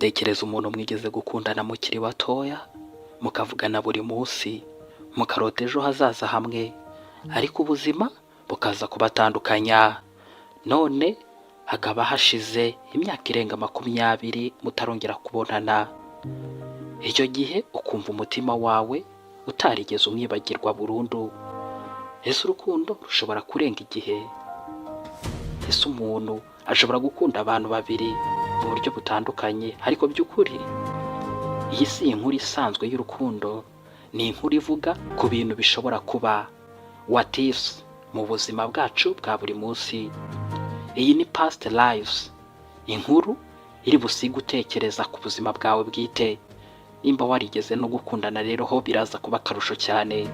Tekereza umuntu mwigeze gukundana mukiri batoya, mukavugana buri munsi, mukarota ejo hazaza hamwe, ariko ubuzima bukaza kubatandukanya. None hakaba hashize imyaka irenga 20 mutarongera kubonana. Icyo gihe ukumva umutima wawe utarigeze umwibagirwa burundu. Ese urukundo rushobora kurenga igihe? Ese umuntu ashobora gukunda abantu babiri mu buryo butandukanye ariko by'ukuri? Iyi si inkuru isanzwe y'urukundo, ni inkuru ivuga ku bintu bishobora kuba what ifs mu buzima bwacu bwa buri munsi. Iyi ni past lives, inkuru iri busiga utekereza ku buzima bwawe bwite. Nimba warigeze no gukundana rero ho biraza kuba akarusho cyane.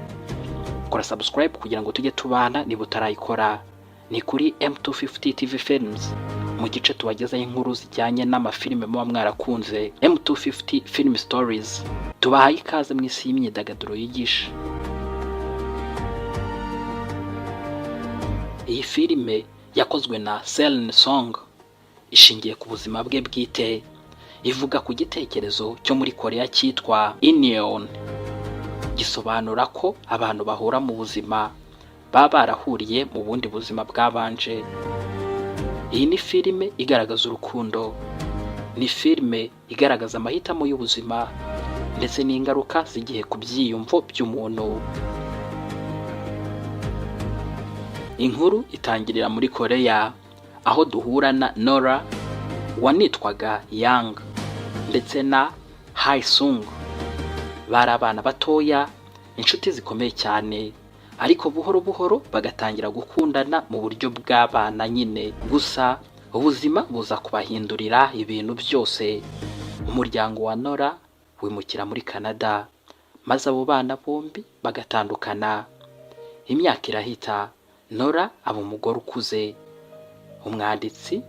Kora subscribe kugira ngo tujye tubana niba utarayikora. Ni kuri M250 TV Films, mu gice tubagezaho inkuru zijyanye n'amafilime muba mwarakunze. M250 Film Stories, tubahaye ikaze mu isi y'imyidagaduro yigisha. Iyi filime yakozwe na Selen Song, ishingiye ku buzima bwe bwite. Ivuga ku gitekerezo cyo muri Korea cyitwa Inyeon, gisobanura ko abantu bahura mu buzima baba barahuriye mu bundi buzima bwabanje. Iyi ni filime igaragaza urukundo, ni filime igaragaza amahitamo y'ubuzima ndetse n'ingaruka zigiye ku byiyumvo by'umuntu. Inkuru itangirira muri Korea, aho duhura na Nora wanitwaga Yang ndetse na Hae-sung. Bari abana batoya, inshuti zikomeye cyane, ariko buhoro buhoro bagatangira gukundana mu buryo bw'abana nyine. Gusa ubuzima buza kubahindurira ibintu byose. Umuryango wa Nora wimukira muri Canada, maze abo bana bombi bagatandukana. Imyaka irahita, Nora aba umugore ukuze, umwanditsi,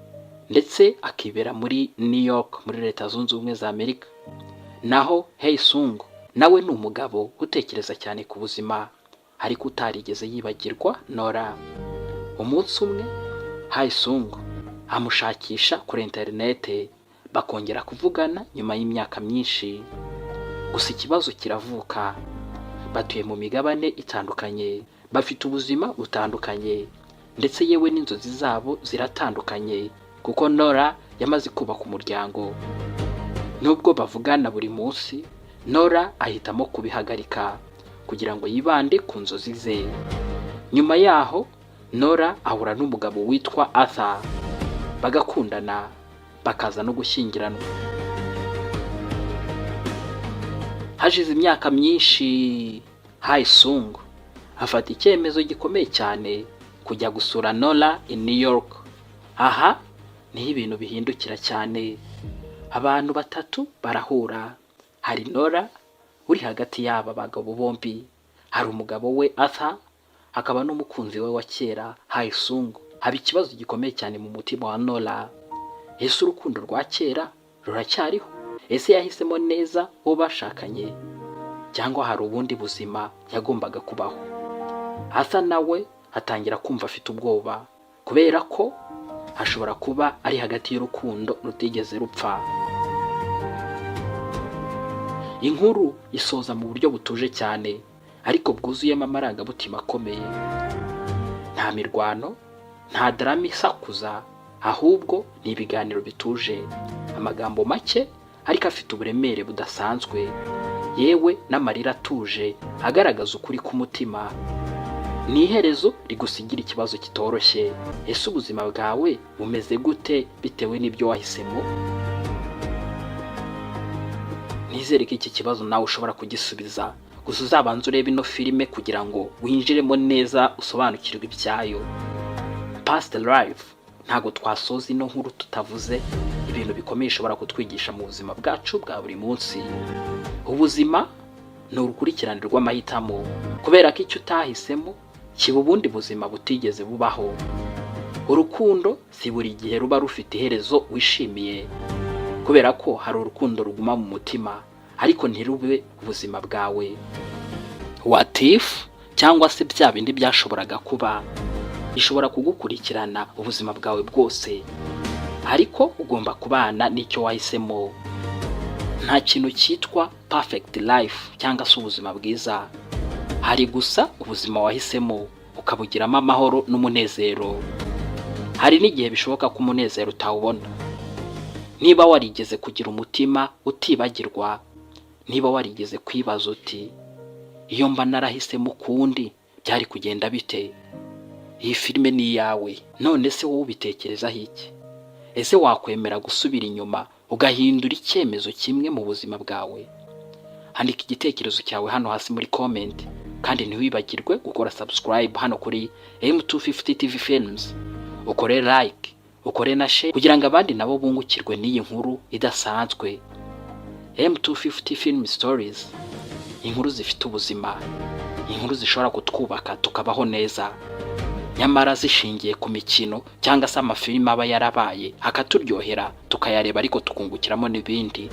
ndetse akibera muri New York muri Leta Zunze Ubumwe za Amerika. Naho Hae-sung nawe ni umugabo utekereza cyane ku buzima, ariko utarigeze yibagirwa Nora. Umunsi umwe Hae-sung amushakisha kuri interinete, bakongera kuvugana nyuma y'imyaka myinshi. Gusa ikibazo kiravuka, batuye mu migabane itandukanye, bafite ubuzima butandukanye, ndetse yewe n'inzozi zabo ziratandukanye, kuko Nora yamaze kubaka umuryango. Nubwo bavugana buri munsi, Nora ahitamo kubihagarika kugira ngo yibande ku nzozi ze. Nyuma yaho Nora ahura n'umugabo witwa Arthur, bagakundana, bakaza no gushyingiranwa. Hashize imyaka myinshi, Hae-sung afata icyemezo gikomeye cyane kujya gusura Nora in New York. Aha niho ibintu bihindukira cyane. Abantu batatu barahura. Hari Nora uri hagati y'aba bagabo bombi, hari umugabo we Arthur, hakaba n'umukunzi we wa kera Hae-sung. Haba ikibazo gikomeye cyane mu mutima wa Nora. Ese urukundo rwa kera ruracyariho? Ese yahisemo neza uwo bashakanye, cyangwa hari ubundi buzima yagombaga kubaho? Arthur nawe atangira kumva afite ubwoba, kubera ko hashobora kuba ari hagati y'urukundo rutigeze rupfa. Inkuru isoza mu buryo butuje cyane, ariko bwuzuyemo amarangamutima akomeye. Nta mirwano, nta drama isakuza, ahubwo ni ibiganiro bituje, amagambo make ariko afite uburemere budasanzwe, yewe n'amarira atuje agaragaza ukuri k'umutima. Ni iherezo rigusigira ikibazo kitoroshye. Ese ubuzima bwawe bumeze gute bitewe n'ibyo wahisemo? Nizere ko iki kibazo nawe ushobora kugisubiza. Gusa uzabanza urebe ino filime kugira ngo winjiremo neza usobanukirwe ibyayo. Past life, ntago twasoza ino nkuru tutavuze ibintu bikomeye ishobora kutwigisha mu buzima bwacu bwa buri munsi. Ubuzima ni urukurikirane rw'amahitamo, kubera ko icyo utahisemo kiba ubundi buzima butigeze bubaho. Urukundo si buri gihe ruba rufite iherezo wishimiye, kubera ko hari urukundo ruguma mu mutima ariko ntirube ubuzima bwawe. What if, cyangwa se bya bindi byashoboraga kuba, ishobora kugukurikirana ubuzima bwawe bwose, ariko ugomba kubana n'icyo wahisemo. nta kintu cyitwa perfect life cyangwa se ubuzima bwiza. Hari gusa ubuzima wahisemo ukabugiramo amahoro n'umunezero. Hari n'igihe bishoboka ko umunezero utawubona. Niba warigeze kugira umutima utibagirwa, niba warigeze kwibaza uti iyo mba narahisemo ukundi byari kugenda bite, iyi filime ni iyawe. None se wowe ubitekerezaho iki? Ese wakwemera gusubira inyuma ugahindura icyemezo kimwe mu buzima bwawe? Andika igitekerezo cyawe hano hasi muri comment, kandi ntiwibagirwe gukora subscribe hano kuri M250 TV Films, ukore like, ukore na share kugira ngo abandi nabo bungukirwe n'iyi nkuru idasanzwe. M250 Film Stories, inkuru zifite ubuzima, inkuru zishobora kutwubaka tukabaho neza, nyamara zishingiye ku mikino cyangwa se amafilime aba yarabaye akaturyohera tukayareba ariko tukungukiramo n'ibindi.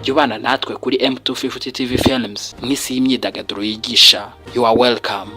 Jyubana natwe kuri M250 TV Films mw'isi y'imyidagaduro yigisha. You are welcome.